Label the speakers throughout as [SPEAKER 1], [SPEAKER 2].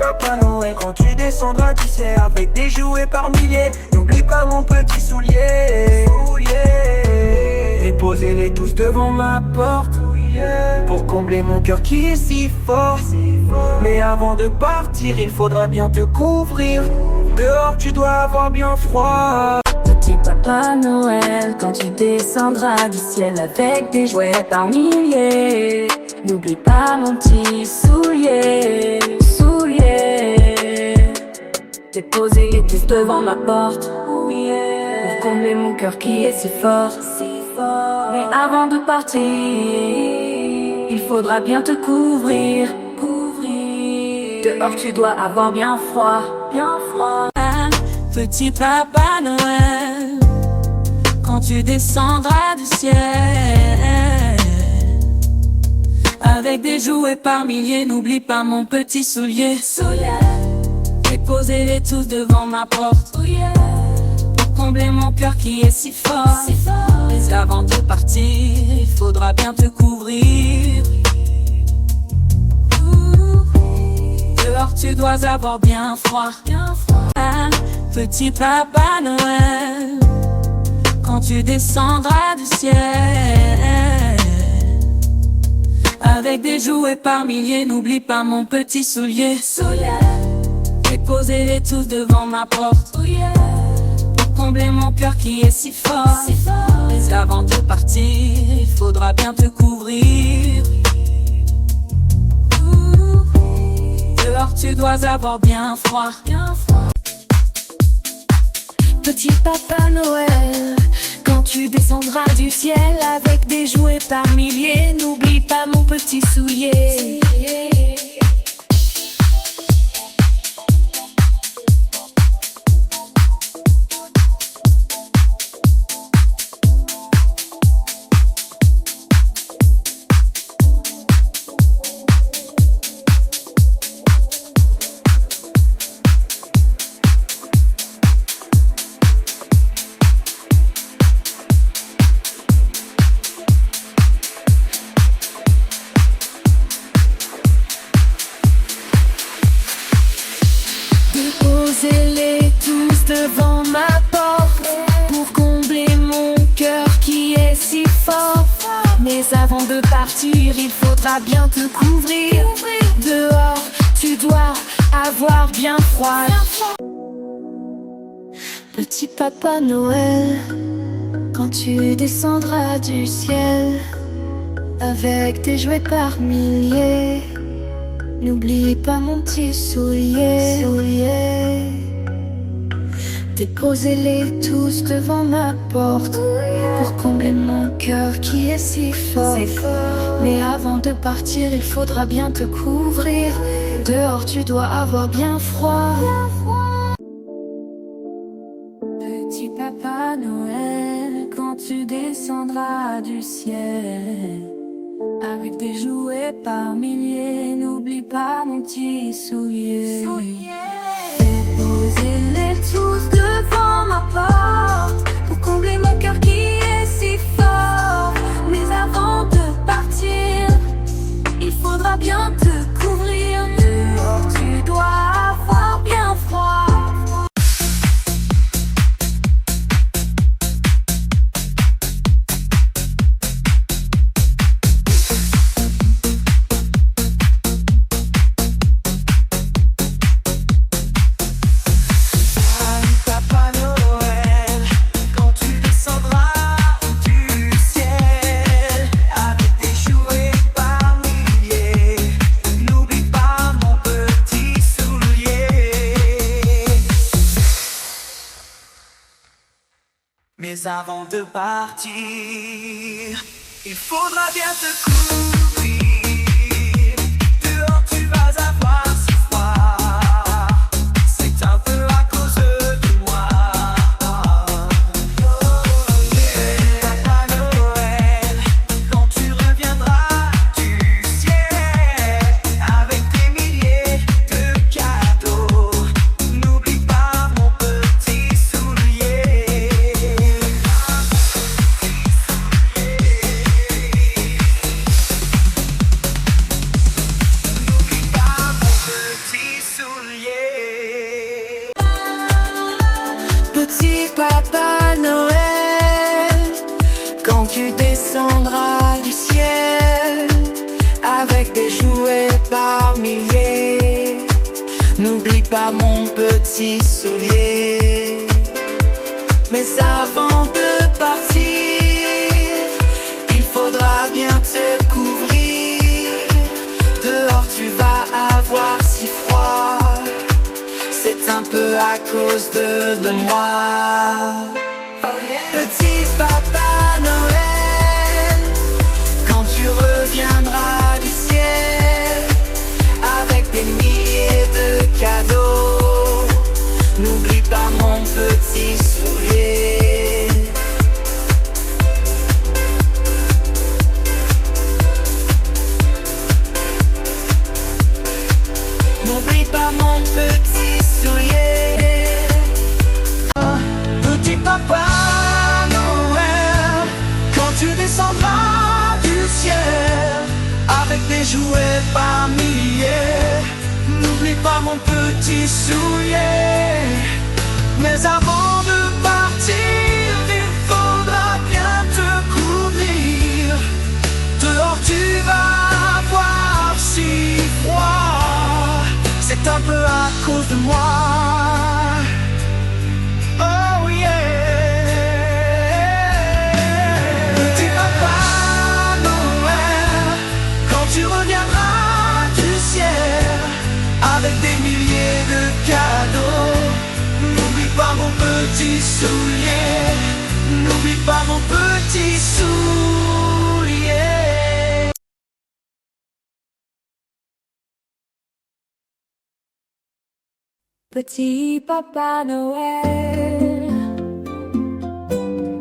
[SPEAKER 1] Papa Noël, quand tu descendras du ciel avec des jouets par milliers, n'oublie pas mon petit soulier. Déposez-les tous devant ma porte pour combler mon cœur qui est si fort. Mais avant de partir, il faudra bien te couvrir. Dehors, tu dois avoir bien froid.
[SPEAKER 2] Petit Papa Noël, quand tu descendras du ciel avec des jouets par milliers, n'oublie pas mon petit soulier. Déposez-les tous devant ma porte pour combler mon cœur qui est si fort. Mais avant de partir, il faudra bien te couvrir. Dehors tu dois avoir bien froid. Petit Papa Noël, quand tu descendras du ciel avec des jouets par milliers, n'oublie pas mon petit soulier. Déposez-les tous devant ma porte pour combler mon cœur qui est si fort. Mais avant de partir, il faudra bien te couvrir. Dehors tu dois avoir bien froid. Petit Papa Noël, quand tu descendras du ciel avec des jouets par milliers, n'oublie pas mon petit soulier. Déposez-les tous devant ma porte pour combler mon cœur qui est si fort. Mais avant de partir, il faudra bien te couvrir. Dehors tu dois avoir bien froid. Petit Papa Noël, quand tu descendras du ciel avec des jouets par milliers, n'oublie pas mon petit soulier. Déposez-les tous devant ma porte pour combler mon cœur qui est si fort. Mais avant de partir, il faudra bien te couvrir. Dehors, tu dois avoir bien froid. Petit Papa Noël, quand tu descendras du ciel avec tes jouets par milliers, n'oublie pas mon petit soulier. Déposez-les tous devant ma porte pour combler mon cœur qui est si fort. Mais avant de partir, il faudra bien te couvrir. Dehors, tu dois avoir bien froid. Petit Papa Noël, quand tu descendras du ciel avec des jouets par milliers, n'oublie pas mon petit soulier. Déposez-les tous devant ma porte pour combler mon cœur qui est si fort. Mais avant de partir, il faudra bien te couvrir. Dehors tu dois avoir bien froid.
[SPEAKER 1] Mais avant de partir, il faudra bien te couvrir. Dehors tu vas avoir si froid. C'est un peu à cause de moi. Papa Noël, quand tu reviendras du ciel avec des milliers de cadeaux, n'oublie pas mon petit soulier. souliers.
[SPEAKER 2] Petit Papa Noël, quand tu descendras du ciel avec des jouets par milliers, n'oublie pas mon petit soulier. Mais avant de partir, il faudra bien te couvrir. Dehors tu vas avoir si froid, c'est un peu à cause de moi. Petit Papa Noël, quand tu reviendras du ciel avec des milliers de cadeaux, n'oublie pas mon petit soulier. N'oublie pas mon petit soulier.
[SPEAKER 1] Petit Papa Noël, quand tu descendras du ciel avec des jouets par milliers, n'oublie pas mon petit soulier. Mais avant de partir, il faudra bien te couvrir. Dehors tu vas avoir si froid, c'est un peu à cause de moi. Oh yeah. Petit Papa Noël, quand tu reviendras du ciel avec des milliers de cadeaux, n'oublie pas mon petit soulier. N'oublie pas mon petit soulier.
[SPEAKER 2] Petit Papa Noël,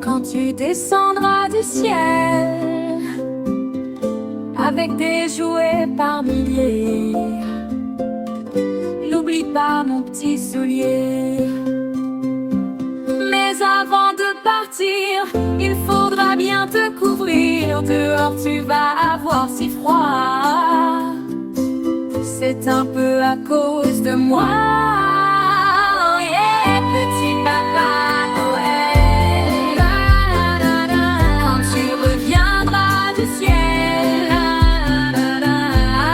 [SPEAKER 2] quand tu descendras du ciel avec des jouets par milliers, n'oublie pas mon petit soulier. Mais avant de partir, il faudra bien te couvrir. Dehors tu vas avoir si froid, c'est un peu à cause de moi. Petit Papa Noël, quand tu reviendras du ciel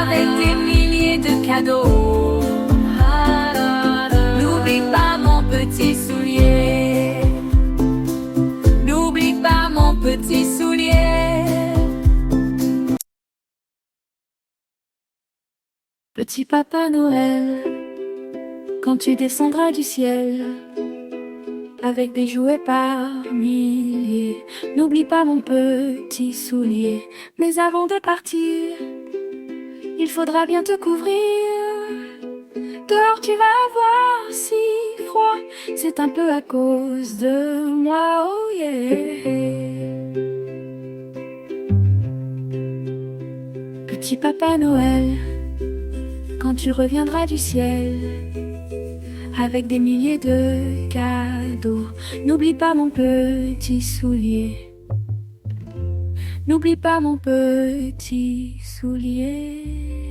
[SPEAKER 2] avec des milliers de cadeaux, n'oublie pas mon petit soulier. N'oublie pas mon petit soulier. Petit Papa Noël, quand tu descendras du ciel avec des jouets par milliers, n'oublie pas mon petit soulier. Mais avant de partir, il faudra bien te couvrir. Dehors tu vas avoir si froid, c'est un peu à cause de moi, oh yeah. Petit Papa Noël, quand tu reviendras du ciel avec des milliers de cadeaux, n'oublie pas mon petit soulier. N'oublie pas mon petit soulier.